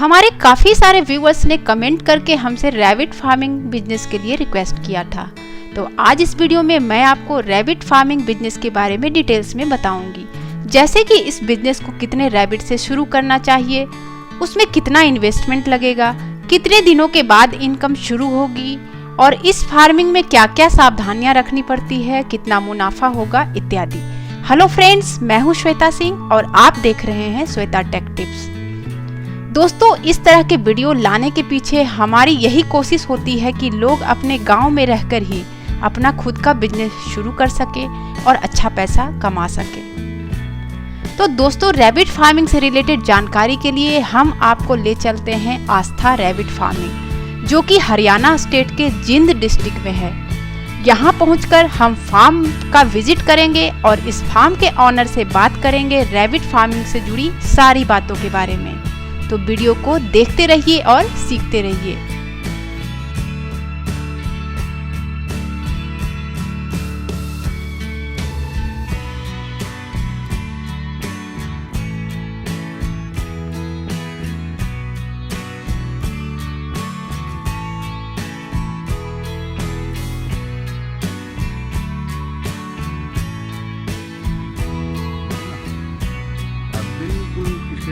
हमारे काफ़ी सारे व्यूअर्स ने कमेंट करके हमसे रैबिट फार्मिंग बिजनेस के लिए रिक्वेस्ट किया था। तो आज इस वीडियो में मैं आपको रैबिट फार्मिंग बिजनेस के बारे में डिटेल्स में बताऊंगी। जैसे कि इस बिजनेस को कितने रैबिट से शुरू करना चाहिए, उसमें कितना इन्वेस्टमेंट लगेगा, कितने दिनों के बाद इनकम शुरू होगी और इस फार्मिंग में क्या क्या सावधानियां रखनी पड़ती है, कितना मुनाफा होगा इत्यादि। हेलो फ्रेंड्स, मैं हूं श्वेता सिंह और आप देख रहे हैं श्वेता टेक टिप्स। दोस्तों, इस तरह के वीडियो लाने के पीछे हमारी यही कोशिश होती है कि लोग अपने गांव में रहकर ही अपना खुद का बिजनेस शुरू कर सके और अच्छा पैसा कमा सके। तो दोस्तों, रैबिट फार्मिंग से रिलेटेड जानकारी के लिए हम आपको ले चलते हैं आस्था रैबिट फार्मिंग, जो कि हरियाणा स्टेट के जिंद डिस्ट्रिक्ट में है। यहाँ पहुंचकर हम फार्म का विजिट करेंगे और इस फार्म के ऑनर से बात करेंगे रैबिट फार्मिंग से जुड़ी सारी बातों के बारे में। तो वीडियो को देखते रहिए और सीखते रहिए।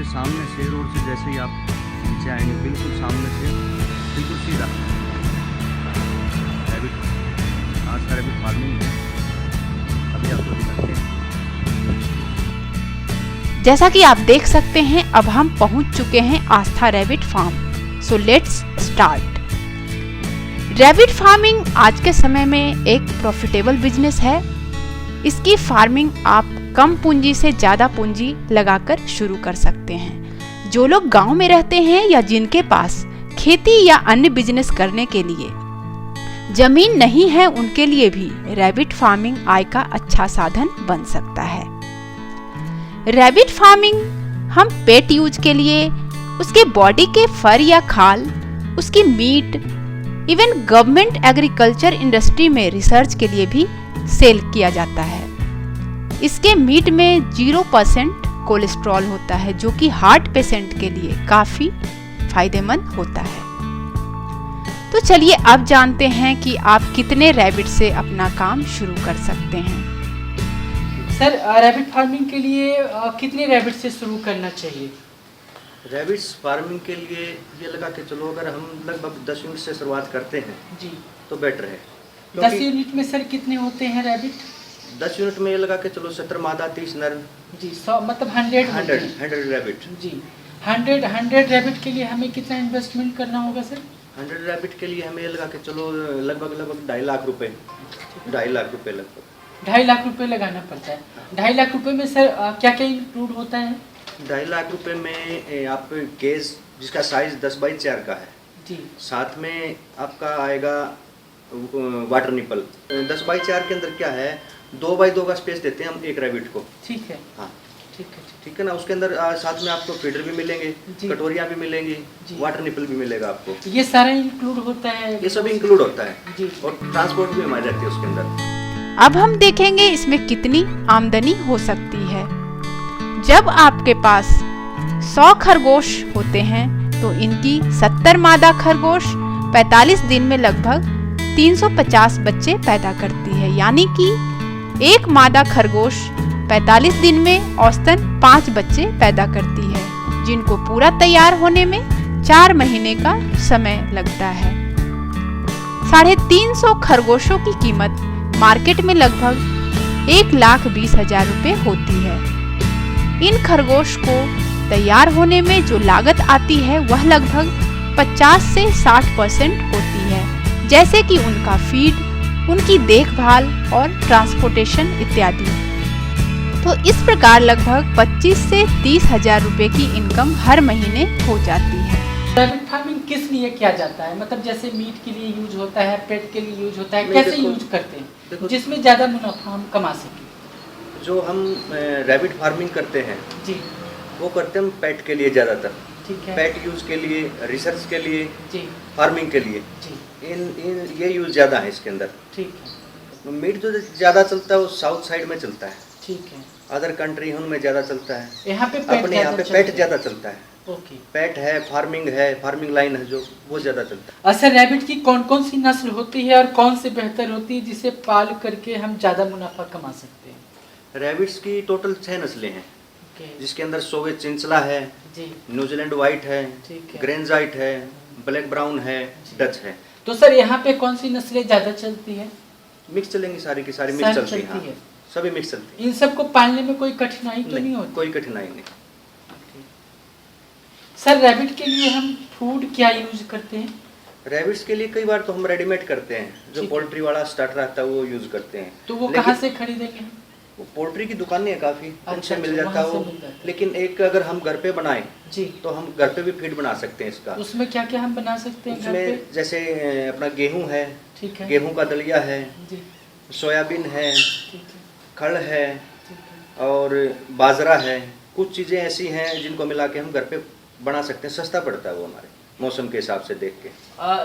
सामने से रोड से जैसे ही आप नीचे आएंगे, बिल्कुल सामने से बिल्कुल सीधा रैबिट आस्था रैबिट फार्मिंग अभी आपको दिखाते हैं। जैसा कि आप देख सकते हैं, अब हम पहुंच चुके हैं Aastha rabbit farm. So let's start. Rabbit farming आज के समय में एक प्रॉफिटेबल बिजनेस है। इसकी फार्मिंग आप कम पूंजी से ज्यादा पूंजी लगाकर शुरू कर सकते हैं। जो लोग गांव में रहते हैं या जिनके पास खेती या अन्य बिजनेस करने के लिए जमीन नहीं है, उनके लिए भी रैबिट फार्मिंग आय का अच्छा साधन बन सकता है। रैबिट फार्मिंग हम पेट यूज के लिए, उसके बॉडी के फर या खाल, उसकी meat, even government agriculture industry में रिसर्च के लिए भी सेल किया जाता है। इसके मीट में 0% कोलेस्ट्रॉल होता है, जो कि हार्ट पेशेंट के लिए काफी फायदेमंद होता है। तो चलिए अब जानते हैं कि आप कितने रैबिट से अपना काम शुरू कर सकते हैं। सर, रैबिट फार्मिंग के लिए कितने रैबिट से शुरू करना चाहिए? रैबिट्स फार्मिंग के लिए ये लगा के चलो, अगर हम लगभग 10 यूनिट से शुरुआत करते हैं जी तो बेटर है। 10 यूनिट में सर कितने होते हैं रैबिट? 10 यूनिट में ये लगा के चलो 70 मादा 30 नर जी, 100 मतलब 100 रैबिट जी। 100 रैबिट के लिए हमें कितना इन्वेस्टमेंट करना होगा सर? 100 रैबिट के लिए हमें ये लगा के चलो लगभग 2.5 लाख रुपए, 2.5 लाख रुपए लगभग 2.5 लाख रुपए लगाना पड़ता है। 2.5 लाख रुपए में सर क्या क्या इंक्लूड होता है? 2.5 लाख रुपए में आप केज जिसका साइज 10x4 का है जी, साथ में आपका आएगा वाटर निपल। 10x4 के अंदर क्या है, 2x2 का स्पेस देते हैं हम एक रैबिट को। ठीक है, हाँ ठीक है ना। उसके अंदर साथ में आपको फीडर भी मिलेंगे, कटोरियाँ भी मिलेंगी, वाटर निपल भी मिलेगा आपको। ये सारा इंक्लूड होता है? ये सब इंक्लूड होता है जी, और ट्रांसपोर्ट भी हमारी रहती है उसके अंदर। अब हम देखेंगे इसमें कितनी आमदनी हो सकती है। जब आपके पास 100 खरगोश होते हैं तो इनकी 70 मादा खरगोश 45 दिन में लगभग 350 बच्चे पैदा करती है। यानी कि एक मादा खरगोश 45 दिन में औसतन 5 बच्चे पैदा करती है, जिनको पूरा तैयार होने में 4 महीने का समय लगता है। 350 खरगोशों की कीमत मार्केट में लगभग 1,20,000 रुपए होती है। इन खरगोश को तैयार होने में जो लागत आती है वह लगभग 50 से 60% होती है, जैसे कि उनका फीड, उनकी देखभाल और ट्रांसपोर्टेशन इत्यादि। तो इस प्रकार लगभग 25 से 30,000 रुपए की इनकम हर महीने हो जाती है। रैबिट फार्मिंग किस लिए किया जाता है? मतलब जैसे मीट के लिए यूज होता है, पेट के लिए यूज होता है, कैसे यूज करते हैं जिसमें ज्यादा मुनाफा हम कमा सके? जो हम रैबिट फार्मिंग करते हैं जी, वो करते हैं हम पेट के लिए ज्यादातर। ठीक है, पेट यूज के लिए, रिसर्च के लिए जी, फार्मिंग के लिए जी, इन ये यूज ज्यादा है इसके अंदर। ठीक है, मीट जो ज्यादा चलता है वो साउथ साइड में चलता है। ठीक है, अदर कंट्री उनमें ज्यादा चलता है। यहाँ पे अपने यहाँ पे पेट ज्यादा चलता है। ओके। पेट है, फार्मिंग लाइन है जो, वो ज़्यादा चलता है। सर रैबिट की कौन कौन सी नस्ल होती है और कौन से बेहतर होती है जिसे पाल करके हम ज़्यादा मुनाफा कमा सकते हैं? रैबिट्स की टोटल 6 नस्लें हैं, ओके जिसके अंदर सोवे चिंचला है, जी, न्यूजीलैंड वाइट है, ठीक है। ग्रेंजाइट है, ब्लैक ब्राउन है, डच है। तो सर यहाँ पे कौन सी नस्लें ज़्यादा चलती है? मिक्स चलेंगी, सारी की सारी सारी मिक्स चलती चलती हैं, है। सभी मिक्स चलती इन सबको पालने में कोई कठिनाई तो हैं। नहीं होती? कोई कठिनाई नहीं। सर रैबिट के लिए हम फूड क्या यूज करते हैं? रैबिट्स के लिए कई बार तो हम रेडीमेड करते हैं, जो ठीक है। पोल्ट्री वाला स्टार्टर आता है वो यूज करते हैं। तो वो लेकिन कहाँ से खरीदेंगे? वो पोल्ट्री की दुकानें हैं काफ़ी, अच्छा, उनसे मिल अच्छा, जाता है वहाँ से वो। मिल जाता है। लेकिन एक अगर हम घर पे बनाएं जी, तो हम घर पे भी फीड बना सकते हैं इसका। उसमें क्या क्या हम बना सकते हैं घर पे? उसमें जैसे अपना गेहूं है, ठीक है गेहूं का दलिया है, जी, सोयाबीन है, ठीक है खड़ है ठीक है। और बाजरा है। कुछ चीज़ें ऐसी हैं जिनको मिला के हम घर पे बना सकते हैं। सस्ता पड़ता है वो हमारे मौसम के हिसाब से देख के।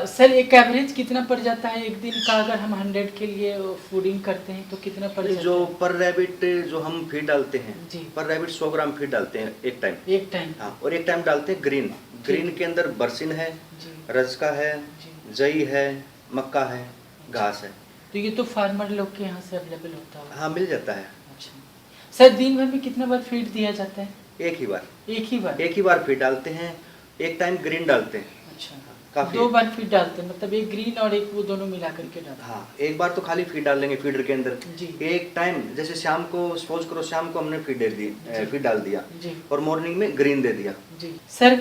सर एक एवरेज कितना पड़ जाता है एक दिन का अगर हम 100 के लिए फूडिंग करते हैं तो कितना पड़ जाता जो है? पर रैबिट जो हम फीड डालते हैं, जी। पर रैबिट 100 ग्राम फीड डालते हैं एक टाइम। एक टाइम? हाँ, और एक टाइम डालते हैं ग्रीन के अंदर बरसिन है, जी रजका है, जी। जई है, मक्का है, घास है। तो ये तो फार्मर लोग के यहाँ से अवेलेबल होता है? हाँ, मिल जाता है। अच्छा सर दिन भर में कितना बार फीड दिया जाता है? एक ही बार एक ही बार फीड डालते हैं। एक टाइम ग्रीन डालते हैं। अच्छा, काफी 2 बार फीड डालते हैं, मतलब एक ग्रीन और एक वो दोनों मिला करके डालते हैं? हाँ, एक बार तो खाली फीड डाल देंगे फीडर के अंदर। जी। एक टाइम जैसे शाम को सपोज करो, शाम को हमने फीड डाल दिया जी और मॉर्निंग में ग्रीन दे दिया। जी। सर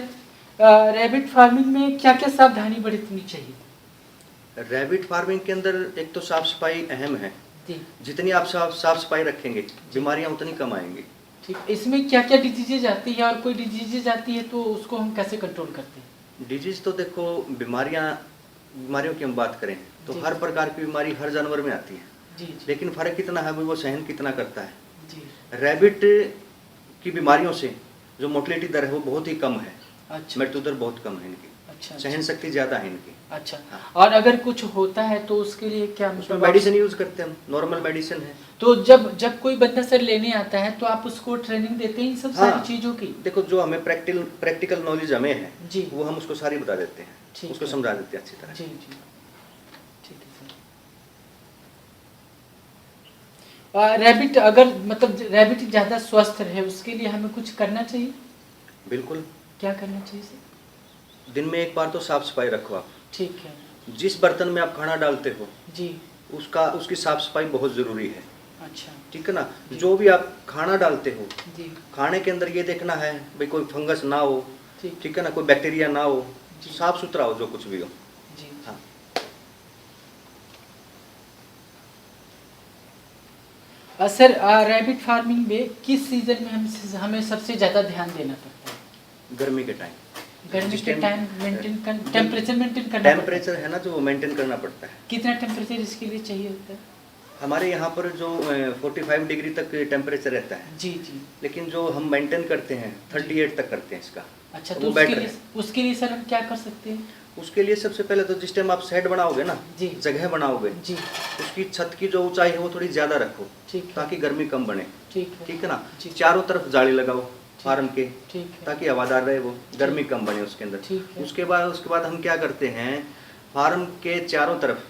रैबिट फार्मिंग में क्या क्या सावधानी बरतनी चाहिए? रैबिट फार्मिंग के अंदर एक तो साफ सफाई अहम है। जी जितनी आप साफ सफाई रखेंगे, बीमारियां उतनी कम आएंगी। ठीक। इसमें क्या क्या डिजीजेज आती है और कोई डिजीजेज आती है तो उसको हम कैसे कंट्रोल करते हैं? डिजीज तो देखो, बीमारियों की हम बात करें तो जी। हर प्रकार की बीमारी हर जानवर में आती है। जी जी लेकिन फर्क कितना है वो सहन कितना करता है। जी। रैबिट की बीमारियों से जो मोर्टेलिटी दर है वो बहुत ही कम है। अच्छा मृत्यु दर बहुत कम है इनकी। अच्छा सहन शक्ति ज्यादा है इनकी। अच्छा। हाँ। और अगर कुछ होता है तो उसके लिए क्या उसमें मतलब मेडिसिन यूज करते हैं हम, नॉर्मल मेडिसिन है। तो जब कोई बंदा सर लेने आता है तो आप उसको ट्रेनिंग देते हैं इन सब हाँ। सारी चीजों की? देखो, जो हमें प्रैक्टिकल नॉलेज हमें है जी। वो हम उसको सारी बता देते हैं, ठीक उसको है। समझा देते हैं अच्छी तरह। जी जी ठीक है सर। रैबिट अगर मतलब रैबिट ज़्यादा स्वस्थ रहे उसके लिए हमें कुछ करना चाहिए? बिल्कुल, क्या करना चाहिए सर? दिन में एक बार तो साफ सफाई रखो आप। ठीक है जिस बर्तन में आप खाना डालते हो जी। उसकी साफ सफाई बहुत जरूरी है। अच्छा ठीक है ना। जी। जो भी आप खाना डालते हो, जी खाने के अंदर ये देखना है भाई कोई फंगस ना हो, ठीक ठीक है ना, कोई बैक्टीरिया ना हो, जी। साफ सुथरा हो जो कुछ भी हो। जी। हाँ। सर रैबिट फार्मिंग में किस सीजन में हमें सबसे ज़्यादा ध्यान देना पड़ता है? गर्मी के टाइम। गर्मी जिस के टाइम- टाइम टेम्परेचर मेंटेन करना पड़ता है? टेम्परेचर है ना जो मेंटेन करना पड़ता है। कितना टेम्परेचर इसके लिए चाहिए होता है? हमारे यहाँ पर जो 45 डिग्री तक टेम्परेचर रहता है, जी जी। लेकिन जो हम मेंटेन करते हैं 38 तक करते हैं इसका। अच्छा, वो तो बेटर है। उसके लिए सर हम क्या कर सकते हैं? उसके लिए सबसे पहले तो जिस टाइम आप शेड बनाओगे ना, जी। जगह बनाओगे, जी उसकी छत की जो ऊंचाई है वो थोड़ी ज्यादा रखो, ठीक है ताकि गर्मी कम बने। ठीक है ठीक है ना। जी। चारों तरफ जाली लगाओ फार्म के, ठीक है ताकि हवादार रहे वो, गर्मी कम बने उसके अंदर। ठीक है। उसके बाद हम क्या करते हैं, फार्म के चारों तरफ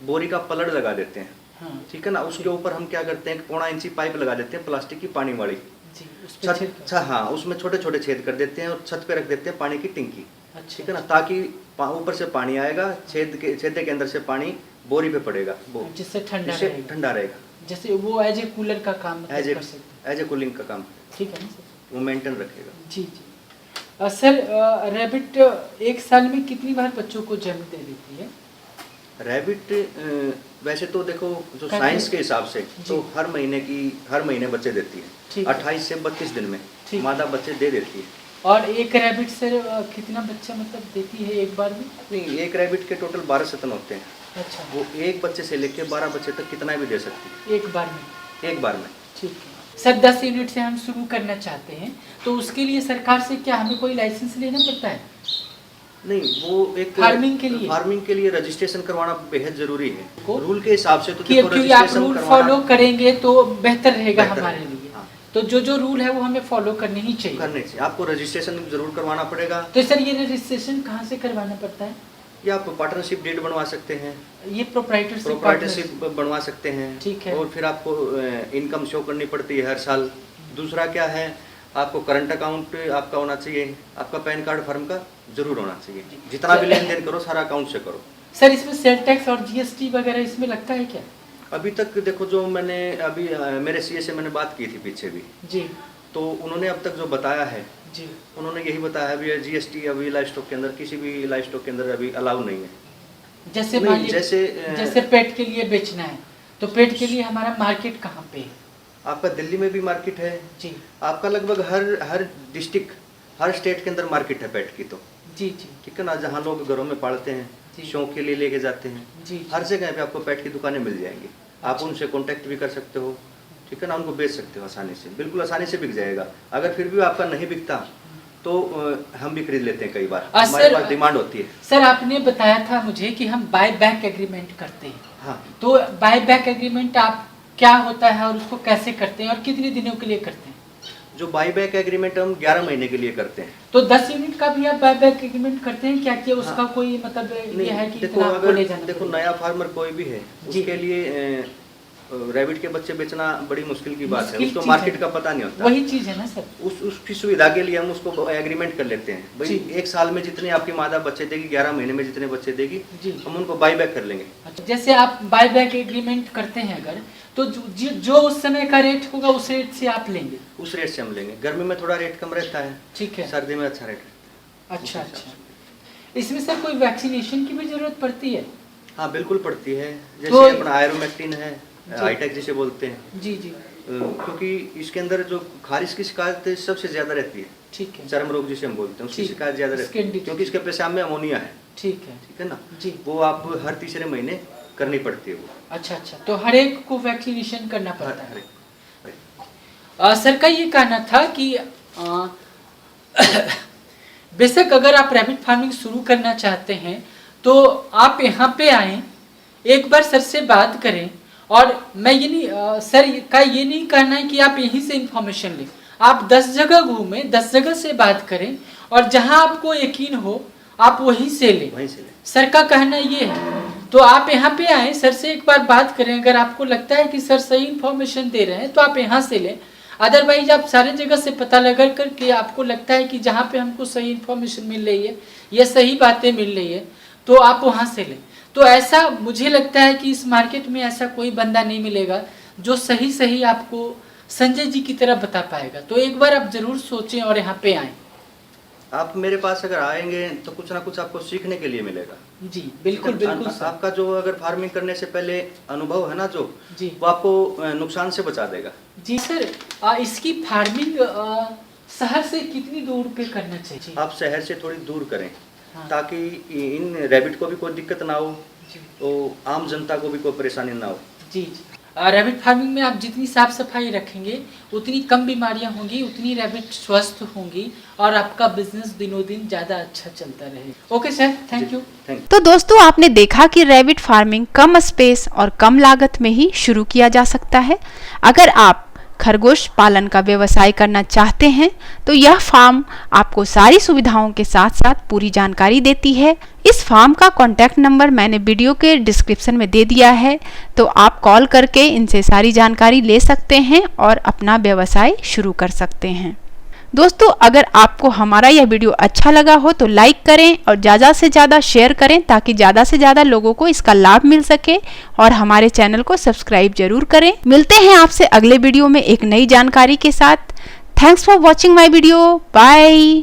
बोरी का पलड़ लगा देते हैं। हाँ ठीक है ना। उसके ऊपर हम क्या करते हैं, 1.5 इंची पाइप लगा देते हैं प्लास्टिक की पानी वाली। जी। उस पे छिड़काव। छत, हाँ, उसमें छोटे छोटे छेद कर देते हैं और छत पे रख देते हैं पानी की टिंकी। अच्छा ठीक है ना, ताकि ऊपर से पानी आएगा, छेदे के अंदर से पानी बोरी पे पड़ेगा, वो जिससे ठंडा जिससे रहेगा। ठंडा रहेगा। जैसे वो एज ए कूलर का काम मतलब कर सकते एज ए कूलिंग का काम, हैं। ठीक है ना सर? वो मेंटेन रखेगा। जी जी। सर रैबिट एक साल में कितनी बार बच्चों को जन्म दे देती है? रैबिट वैसे तो देखो जो कैसे? साइंस के हिसाब से तो जी। हर महीने बच्चे देती ठीक है। है। 28 से 32 दिन में ठीक। मादा बच्चे दे देती है। और एक रैबिट सर कितना बच्चा मतलब देती है एक बार में? नहीं, एक रैबिट के टोटल 12 सतन होते हैं। अच्छा, वो एक बच्चे से लेके 12 बच्चे तक कितना भी दे सकती एक बार में? है, एक बार में। ठीक है सर। 10 यूनिट से हम शुरू करना चाहते हैं तो उसके लिए सरकार से क्या हमें कोई लाइसेंस लेना पड़ता है? नहीं, वो एक फार्मिंग के लिए रजिस्ट्रेशन करवाना बेहद जरूरी है। रूल के हिसाब से तो देखो क्योंकि आप रजिस्ट्रेशन रूल करवाना फॉलो करेंगे तो बेहतर रहेगा बेहतर हमारे है। लिए। हाँ। तो जो रूल है वो हमें फॉलो करने ही चाहिए। आपको रजिस्ट्रेशन जरूर करवाना पड़ेगा। तो सर ये रजिस्ट्रेशन कहाँ से करवाना पड़ता है? या आप पार्टनरशिप डीड बनवा सकते हैं, ये प्रोप्राइटरशिप बनवा सकते हैं, ठीक है। और फिर आपको इनकम शो करनी पड़ती है हर साल। दूसरा क्या है, आपको करंट अकाउंट आपका होना चाहिए, आपका पैन कार्ड फर्म का जरूर होना चाहिए। जितना भी लेन देन करो सारा अकाउंट से करो। सर इसमें सेल टैक्स और जीएसटी वगैरह इसमें लगता है क्या? अभी तक देखो, जो मैंने अभी मेरे सीए से मैंने बात की थी पीछे भी जी, तो उन्होंने अब तक जो बताया है जी, उन्होंने यही बताया अभी जीएसटी अभी लाइव स्टॉक के अंदर, किसी भी लाइव स्टॉक के अंदर अभी अलाउ नहीं है। जैसे पेट के लिए बेचना है तो पेट के लिए हमारा मार्केट कहाँ पे है? आपका दिल्ली में भी मार्केट है जी, आपका लगभग हर डिस्ट्रिक्ट हर स्टेट के अंदर मार्केट है पेट की। तो जी जी, ठीक है ना, जहाँ लोग घरों में पालते हैं, शौक के लिए लेके जाते हैं जी, हर जगह पे आपको पेट की दुकानें मिल जाएंगी। आप उनसे कांटेक्ट भी कर सकते हो, ठीक है ना, उनको बेच सकते हो आसानी से, बिल्कुल आसानी से बिक जाएगा। अगर फिर भी आपका नहीं बिकता तो हम भी खरीद लेते हैं कई बार, हमारे पास डिमांड होती है। सर आपने बताया था मुझे कि हम बाय बैक एग्रीमेंट करते हैं। हाँ, तो बाय बैक एग्रीमेंट आप क्या होता है और उसको कैसे करते हैं और कितने दिनों के लिए करते हैं? जो बाई बैक एग्रीमेंट हम 11 महीने के लिए करते हैं। तो 10 यूनिट का भी आप बाय बैक एग्रीमेंट करते हैं क्या? कि उसका कोई मतलब ये है कि देखो, अगर नया फार्मर कोई भी है उसके लिए रैबिट के बच्चे बेचना बड़ी मुश्किल की बात है, उसको मार्केट का पता नहीं होता। वही चीज है ना सर, उसकी सुविधा के लिए हम उसको एग्रीमेंट कर लेते हैं भाई, एक साल में जितने आपकी मादा बच्चे देगी, 11 महीने में जितने बच्चे देगी हम उनको बाई बैक कर लेंगे। अच्छा, जैसे आप बाई बैक एग्रीमेंट करते हैं अगर, तो जो उस समय का रेट होगा उस रेट से आप लेंगे? उस रेट से हम लेंगे। गर्मी में थोड़ा रेट कम रहता है, ठीक है, सर्दी में अच्छा रेट। अच्छा अच्छा, इसमें सर कोई वैक्सीनेशन की भी जरूरत पड़ती है? हाँ बिल्कुल पड़ती है, जैसे अपना आयरोमेक्टिन है, हाईटेक जिसे बोलते हैं। जी जी, क्योंकि इसके अंदर जो खारिश की शिकायत सबसे ज्यादा रहती है, ठीक है, चर्म रोग जिसे हम बोलते हैं उसकी शिकायत ज्यादा रहती है, क्योंकि इसके पेशाब में अमोनिया है। ठीक है ना जी, वो आप हर तीसरे महीने करनी पड़ती है वो। अच्छा अच्छा, तो हर एक को वैक्सीनेशन करना पड़ता है। सर का ये कहना था कि बेशक अगर आप रैबिट फार्मिंग शुरू करना चाहते हैं तो आप यहाँ पे आएँ, एक बार सर से बात करें। और मैं ये नहीं सर का ये नहीं कहना है कि आप यहीं से इंफॉर्मेशन लें, आप 10 जगह घूमें, 10 जगह से बात करें और जहां आपको यकीन हो आप वहीं से लें। सर का कहना ये है, तो आप यहाँ पे आएँ, सर से एक बार बात करें। अगर आपको लगता है कि सर सही इंफॉर्मेशन दे रहे हैं तो आप यहाँ से लें, अदरवाइज आप सारे जगह से पता लगा करके आपको लगता है कि जहाँ पे हमको सही इंफॉर्मेशन मिल रही है या सही बातें मिल रही है तो आप वहाँ से लें। तो ऐसा मुझे लगता है कि इस मार्केट में ऐसा कोई बंदा नहीं मिलेगा जो सही सही आपको संजय जी की तरह बता पाएगा। तो एक बार आप जरूर सोचें और यहाँ पे आएँ। आप मेरे पास अगर आएंगे तो कुछ ना कुछ आपको सीखने के लिए मिलेगा। जी बिल्कुल बिल्कुल, आपका जो अगर फार्मिंग करने से पहले अनुभव है ना जो जी, वो आपको नुकसान से बचा देगा। जी सर, इसकी फार्मिंग शहर से कितनी दूर पे करना चाहिए? आप शहर से थोड़ी दूर करें, हाँ, ताकि इन रैबिट को भी कोई दिक्कत ना हो, तो आम जनता को भी कोई परेशानी ना हो। जी जी, रैबिट फार्मिंग में आप जितनी साफ सफाई रखेंगे उतनी कम बीमारियां होंगी, उतनी रैबिट स्वस्थ होंगी और आपका बिजनेस दिनों दिन ज़्यादा अच्छा चलता रहे। Okay sir, thank you. तो दोस्तों आपने देखा कि रैबिट फार्मिंग कम स्पेस और कम लागत में ही शुरू किया जा सकता है। अगर आप खरगोश पालन का व्यवसाय करना चाहते हैं तो यह फार्म आपको सारी सुविधाओं के साथ साथ पूरी जानकारी देती है। इस फार्म का कॉन्टैक्ट नंबर मैंने वीडियो के डिस्क्रिप्शन में दे दिया है, तो आप कॉल करके इनसे सारी जानकारी ले सकते हैं और अपना व्यवसाय शुरू कर सकते हैं। दोस्तों अगर आपको हमारा यह वीडियो अच्छा लगा हो तो लाइक करें और ज़्यादा से ज़्यादा शेयर करें ताकि ज़्यादा से ज़्यादा लोगों को इसका लाभ मिल सके, और हमारे चैनल को सब्सक्राइब जरूर करें। मिलते हैं आपसे अगले वीडियो में एक नई जानकारी के साथ। Thanks for watching my video, bye.